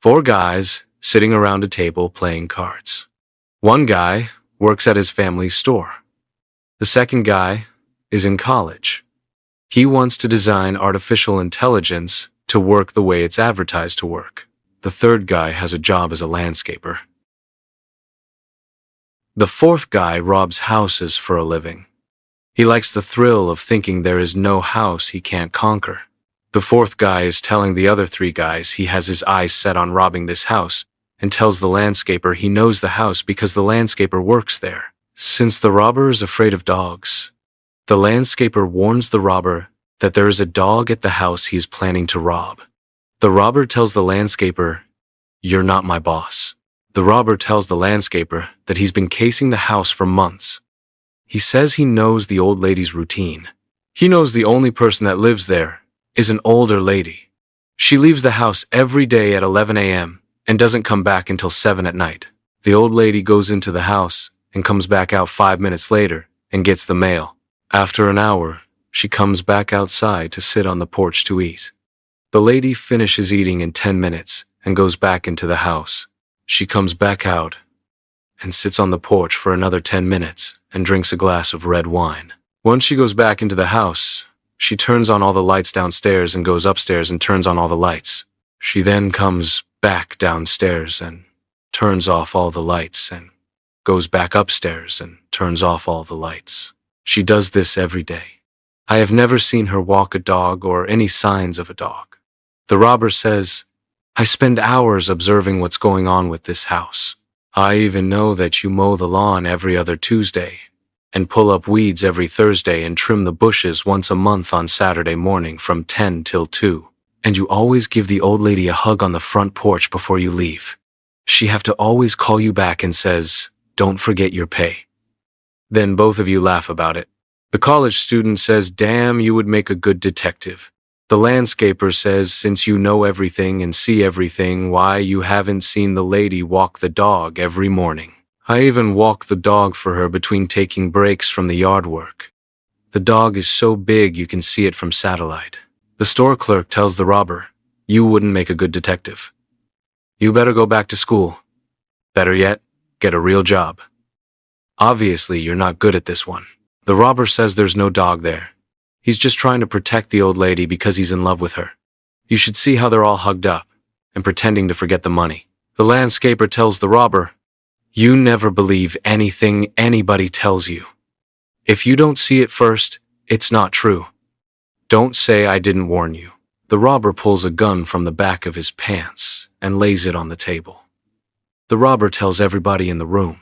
Four guys sitting around a table playing cards. One guy works at his family's store. The second guy is in college. He wants to design artificial intelligence to work the way it's advertised to work. The third guy has a job as a landscaper. The fourth guy robs houses for a living. He likes the thrill of thinking there is no house he can't conquer. The fourth guy is telling the other three guys he has his eyes set on robbing this house, and tells the landscaper he knows the house because the landscaper works there. Since the robber is afraid of dogs, the landscaper warns the robber that there is a dog at the house he is planning to rob. The robber tells the landscaper, "You're not my boss." The robber tells the landscaper that he's been casing the house for months. He says he knows the old lady's routine. He knows the only person that lives there is an older lady. She leaves the house every day at 11 a.m. and doesn't come back until 7 at night. The old lady goes into the house and comes back out 5 minutes later and gets the mail. After an hour, she comes back outside to sit on the porch to eat. The lady finishes eating in 10 minutes and goes back into the house. She comes back out and sits on the porch for another 10 minutes and drinks a glass of red wine. Once she goes back into the house, she turns on all the lights downstairs and goes upstairs and turns on all the lights. She then comes back downstairs and turns off all the lights and goes back upstairs and turns off all the lights. She does this every day. I have never seen her walk a dog or any signs of a dog. The robber says, "I spend hours observing what's going on with this house. I even know that you mow the lawn every other Tuesday and pull up weeds every Thursday and trim the bushes once a month on Saturday morning from 10 till 2. And you always give the old lady a hug on the front porch before you leave. She have to always call you back and says, 'Don't forget your pay.'" Then both of you laugh about it. The college student says, "Damn, you would make a good detective." The landscaper says, "Since you know everything and see everything, why you haven't seen the lady walk the dog every morning. I even walk the dog for her between taking breaks from the yard work. The dog is so big you can see it from satellite." The store clerk tells the robber, "You wouldn't make a good detective. You better go back to school. Better yet, get a real job. Obviously, you're not good at this one." The robber says there's no dog there. He's just trying to protect the old lady because he's in love with her. You should see how they're all hugged up and pretending to forget the money. The landscaper tells the robber, "You never believe anything anybody tells you. If you don't see it first, it's not true. Don't say I didn't warn you." The robber pulls a gun from the back of his pants and lays it on the table. The robber tells everybody in the room,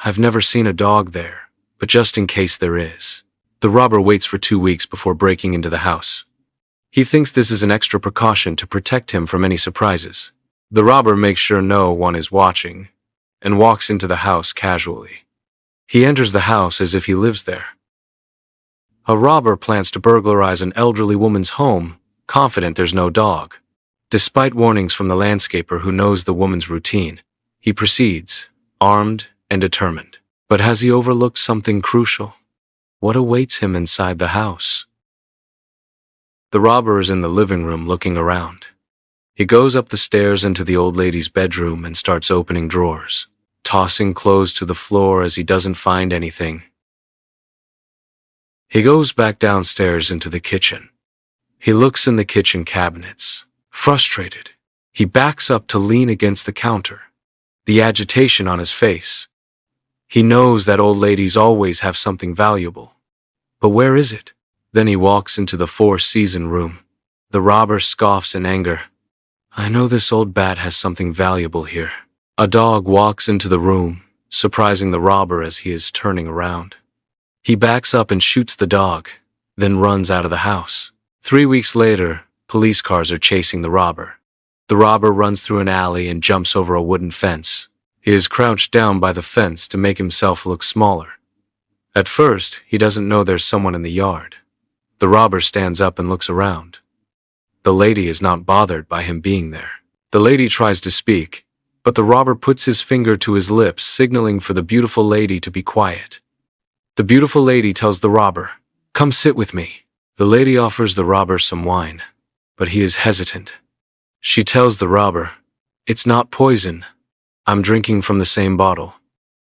"I've never seen a dog there, but just in case there is." The robber waits for 2 weeks before breaking into the house. He thinks this is an extra precaution to protect him from any surprises. The robber makes sure no one is watching and walks into the house casually. He enters the house as if he lives there. A robber plans to burglarize an elderly woman's home, confident there's no dog. Despite warnings from the landscaper who knows the woman's routine, he proceeds, armed and determined. But has he overlooked something crucial? What awaits him inside the house? The robber is in the living room looking around. He goes up the stairs into the old lady's bedroom and starts opening drawers, tossing clothes to the floor as he doesn't find anything. He goes back downstairs into the kitchen. He looks in the kitchen cabinets, frustrated. He backs up to lean against the counter, the agitation on his face. He knows that old ladies always have something valuable. But where is it? Then he walks into the Four-Season room. The robber scoffs in anger. "I know this old bat has something valuable here." A dog walks into the room, surprising the robber as he is turning around. He backs up and shoots the dog, then runs out of the house. 3 weeks later, police cars are chasing the robber. The robber runs through an alley and jumps over a wooden fence. He is crouched down by the fence to make himself look smaller. At first, he doesn't know there's someone in the yard. The robber stands up and looks around. The lady is not bothered by him being there. The lady tries to speak, but the robber puts his finger to his lips, signaling for the beautiful lady to be quiet. The beautiful lady tells the robber, "Come sit with me." The lady offers the robber some wine, but he is hesitant. She tells the robber, It's not poison. I'm drinking from the same bottle.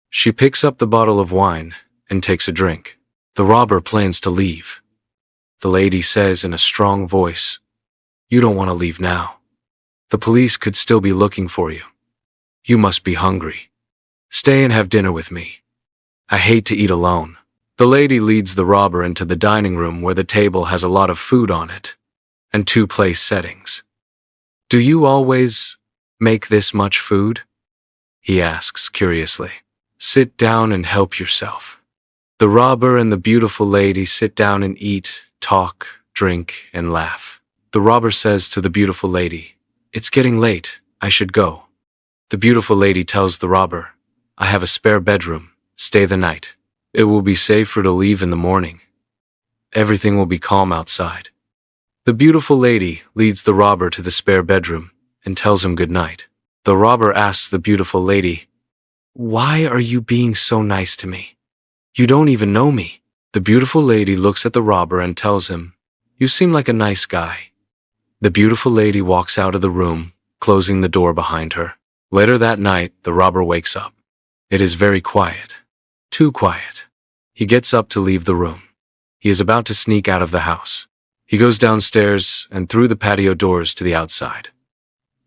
She picks up the bottle of wine and takes a drink. The robber plans to leave. The lady says in a strong voice, "You don't want to leave now. The police could still be looking for you. You must be hungry. Stay and have dinner with me. I hate to eat alone." The lady leads the robber into the dining room where the table has a lot of food on it and two place settings. "Do you always make this much food?" he asks curiously. "Sit down and help yourself." The robber and the beautiful lady sit down and eat, talk, drink, and laugh. The robber says to the beautiful lady, "It's getting late. I should go." The beautiful lady tells the robber, "I have a spare bedroom. Stay the night. It will be safer to leave in the morning. Everything will be calm outside." The beautiful lady leads the robber to the spare bedroom and tells him good night. The robber asks the beautiful lady, "Why are you being so nice to me? You don't even know me." The beautiful lady looks at the robber and tells him, "You seem like a nice guy." The beautiful lady walks out of the room, closing the door behind her. Later that night, the robber wakes up. It is very quiet. Too quiet. He gets up to leave the room. He is about to sneak out of the house. He goes downstairs and through the patio doors to the outside.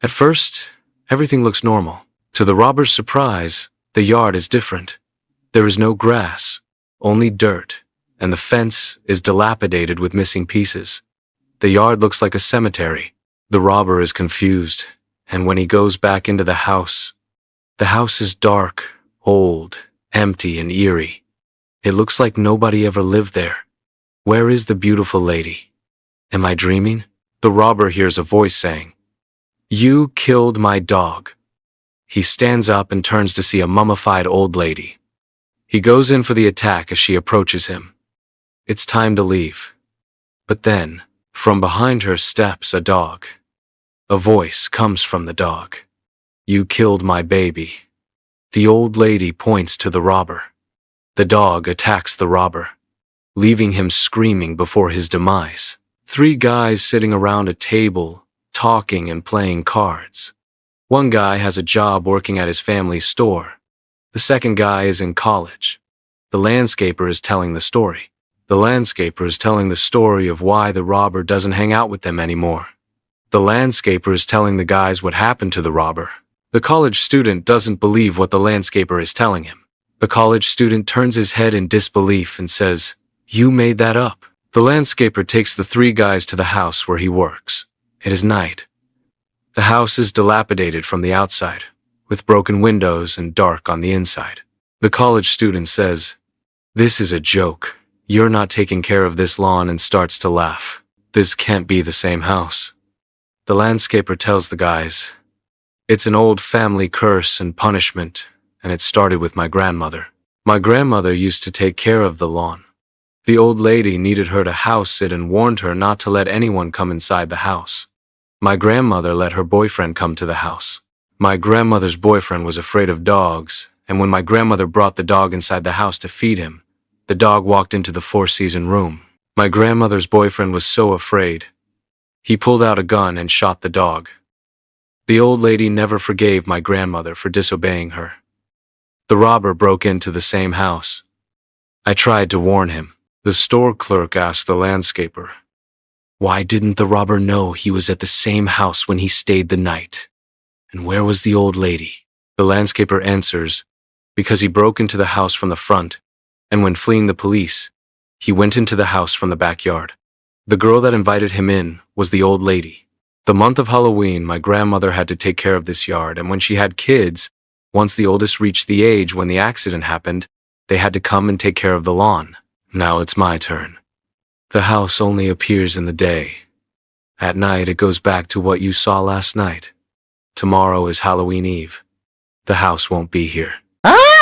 At first, everything looks normal. To the robber's surprise, the yard is different. There is no grass, only dirt, and the fence is dilapidated with missing pieces. The yard looks like a cemetery. The robber is confused, and when he goes back into the house is dark, old, empty, and eerie. It looks like nobody ever lived there. Where is the beautiful lady? Am I dreaming? The robber hears a voice saying, "You killed my dog." He stands up and turns to see a mummified old lady. He goes in for the attack as she approaches him. It's time to leave. But then, from behind her steps a dog. A voice comes from the dog. "You killed my baby." The old lady points to the robber. The dog attacks the robber, leaving him screaming before his demise. Three guys sitting around a table, talking and playing cards. One guy has a job working at his family's store. The second guy is in college. The landscaper is telling the story. The landscaper is telling the story of why the robber doesn't hang out with them anymore. The landscaper is telling the guys what happened to the robber. The college student doesn't believe what the landscaper is telling him. The college student turns his head in disbelief and says, "You made that up." The landscaper takes the three guys to the house where he works. It is night. The house is dilapidated from the outside, with broken windows and dark on the inside. The college student says, "This is a joke. You're not taking care of this lawn," and starts to laugh. "This can't be the same house." The landscaper tells the guys, "It's an old family curse and punishment, and it started with my grandmother. My grandmother used to take care of the lawn. The old lady needed her to house sit and warned her not to let anyone come inside the house. My grandmother let her boyfriend come to the house. My grandmother's boyfriend was afraid of dogs, and when my grandmother brought the dog inside the house to feed him, the dog walked into the four-season room. My grandmother's boyfriend was so afraid. He pulled out a gun and shot the dog. The old lady never forgave my grandmother for disobeying her. The robber broke into the same house. I tried to warn him." The store clerk asked the landscaper, "Why didn't the robber know he was at the same house when he stayed the night? And where was the old lady?" The landscaper answers, "Because he broke into the house from the front, and when fleeing the police, he went into the house from the backyard. The girl that invited him in was the old lady. The month of Halloween, my grandmother had to take care of this yard, and when she had kids, once the oldest reached the age when the accident happened, they had to come and take care of the lawn. Now it's my turn. The house only appears in the day. At night it goes back to what you saw last night. Tomorrow is Halloween Eve. The house won't be here."